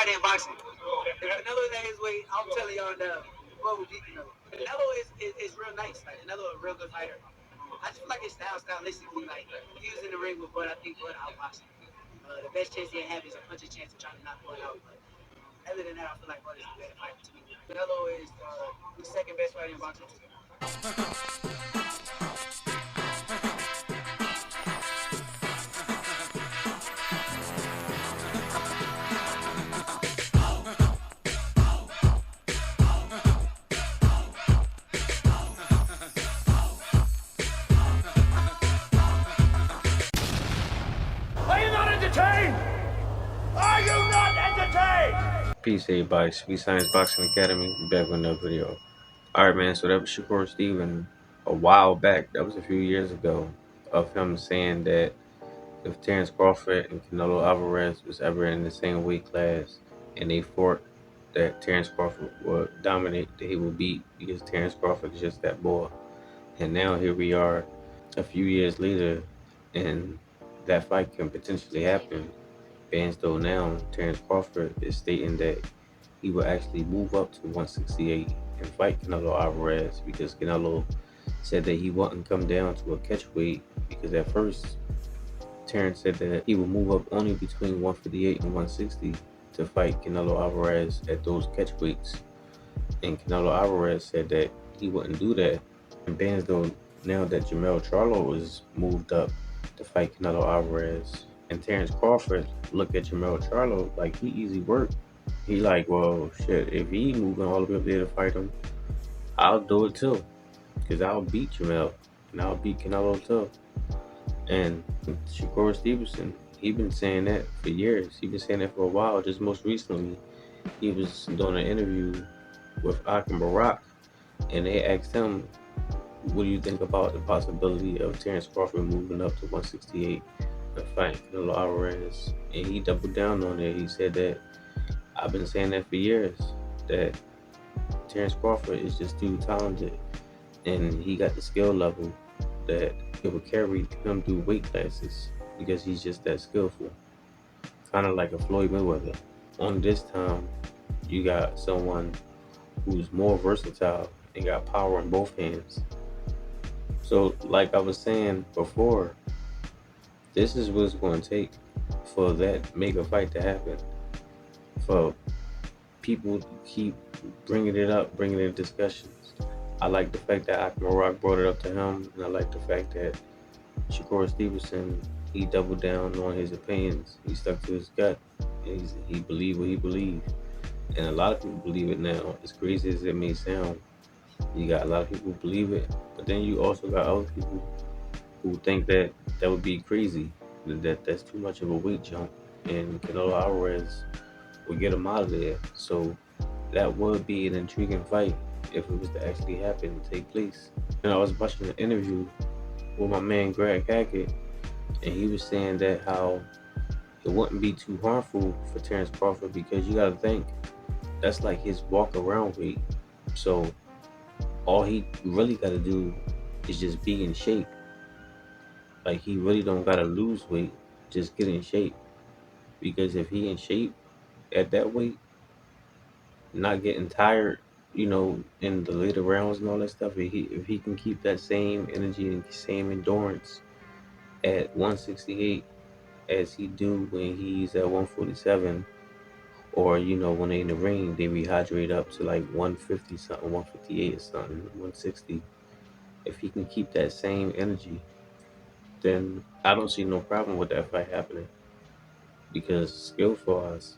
fighter in boxing. If Canelo is at his weight, I'm telling y'all that what would beat Canelo. Canelo is real nice. Like Canelo is a real good fighter. I just feel like his stylistically, like he was in the ring with Bud. I think Bud outboxed him. The best chance he have is a puncher's chance of trying to knock Bud out. But other than that, I feel like Bud is a better fighter to me. Canelo is the second best fighter in boxing. Are you not entertained? Are you not entertained? Peace, everybody. Sweet Science Boxing Academy. Back with another video. Alright, man. So that was Shakur Stevenson a while back. That was a few years ago of him saying that if Terence Crawford and Canelo Alvarez was ever in the same weight class and they fought, that Terence Crawford would dominate, that he would beat because Terence Crawford is just that boy. And now here we are a few years later and that fight can potentially happen. Fans though now, Terence Crawford is stating that he will actually move up to 168 and fight Canelo Alvarez because Canelo said that he wouldn't come down to a catch weight because at first Terence said that he would move up only between 158 and 160 to fight Canelo Alvarez at those catch weights. And Canelo Alvarez said that he wouldn't do that. And bands though now that Jermell Charlo is moved up to fight Canelo Alvarez, and Terence Crawford look at Jermell Charlo like he easy work. He like, well, shit, if he moving all the way up there to fight him, I'll do it too. Because I'll beat Jermell and I'll beat Canelo too. And Shakur Stevenson, he been saying that for years. He been saying that for a while. Just most recently, he was doing an interview with Akim Barak, and they asked him, what do you think about the possibility of Terence Crawford moving up to 168 and fighting Canelo Alvarez? And he doubled down on it. He said that I've been saying that for years, that Terence Crawford is just too talented and he got the skill level that it would carry him through weight classes because he's just that skillful. Kind of like a Floyd Mayweather. On this time, you got someone who's more versatile and got power in both hands. So like I was saying before, this is what it's going to take for that mega fight to happen. For people to keep bringing it up, bringing it in discussions. I like the fact that Akim Barak brought it up to him, and I like the fact that Shakur Stevenson, he doubled down on his opinions. He stuck to his gut, and he believed what he believed. And a lot of people believe it now. As crazy as it may sound, you got a lot of people who believe it, but then you also got other people who think that that would be crazy, that's too much of a weight jump, and Canelo Alvarez will get him out of there. So that would be an intriguing fight if it was to actually happen and take place. And I was watching an interview with my man Greg Hackett, and he was saying that how it wouldn't be too harmful for Terence Crawford because you got to think that's like his walk around weight. So all he really got to do is just be in shape. Like he really don't got to lose weight, just get in shape. Because if he in shape at that weight, not getting tired, in the later rounds and all that stuff, if he can keep that same energy and same endurance at 168 as he do when he's at 147, or when they in the ring they rehydrate up to like 150 something, 158 or something, 160. If he can keep that same energy, then I don't see no problem with that fight happening. Because skill for us,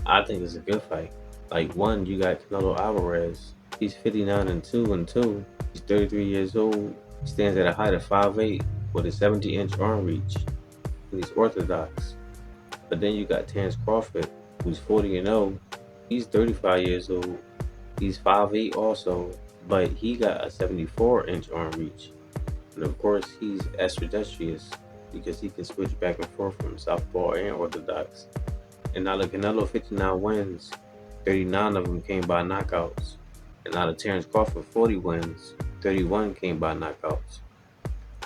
I think it's a good fight. Like one, you got Canelo Alvarez. He's 59-2. He's 33 years old. He stands at a height of 5'8" with a 70-inch arm reach, and he's orthodox. But then you got Terence Crawford, who's 40-0. He's 35 years old. He's 5'8" also, but he got a 74-inch arm reach. And of course, he's ambidextrous because he can switch back and forth from southpaw and orthodox. And out of Canelo 59 wins, 39 of them came by knockouts. And out of Terence Crawford 40 wins, 31 came by knockouts.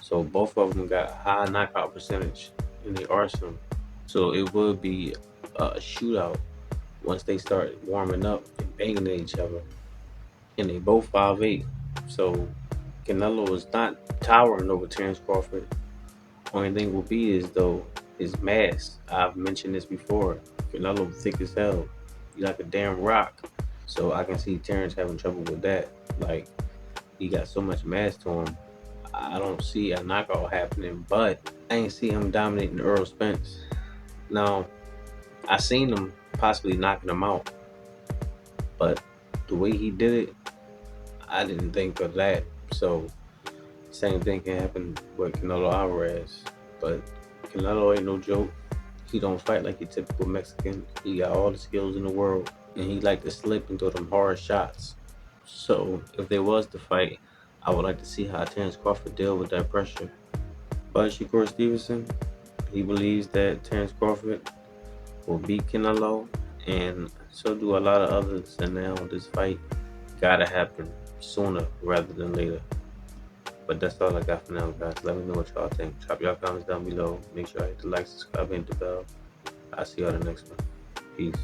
So both of them got high knockout percentage in the arsenal. So it would be a shootout once they start warming up and banging at each other. And they both 5'8". So Canelo is not towering over Terence Crawford. Only thing will be is though his mass. I've mentioned this before. Canelo thick as hell. He like a damn rock. So I can see Terence having trouble with that. Like he got so much mass to him. I don't see a knockout happening, but I ain't see him dominating Earl Spence. Now I seen him possibly knocking him out, but the way he did it, I didn't think of that. So same thing can happen with Canelo Alvarez, but Canelo ain't no joke. He don't fight like a typical Mexican. He got all the skills in the world, and he like to slip and throw them hard shots. So if there was to fight, I would like to see how Terence Crawford deal with that pressure. But Shakur Stevenson, he believes that Terence Crawford will beat Canelo, and so do a lot of others. And now this fight gotta happen sooner rather than later. But that's all I got for now, guys. Let me know what y'all think. Drop your comments down below. Make sure I hit the like, subscribe, and hit the bell. I'll see y'all in the next one. Peace.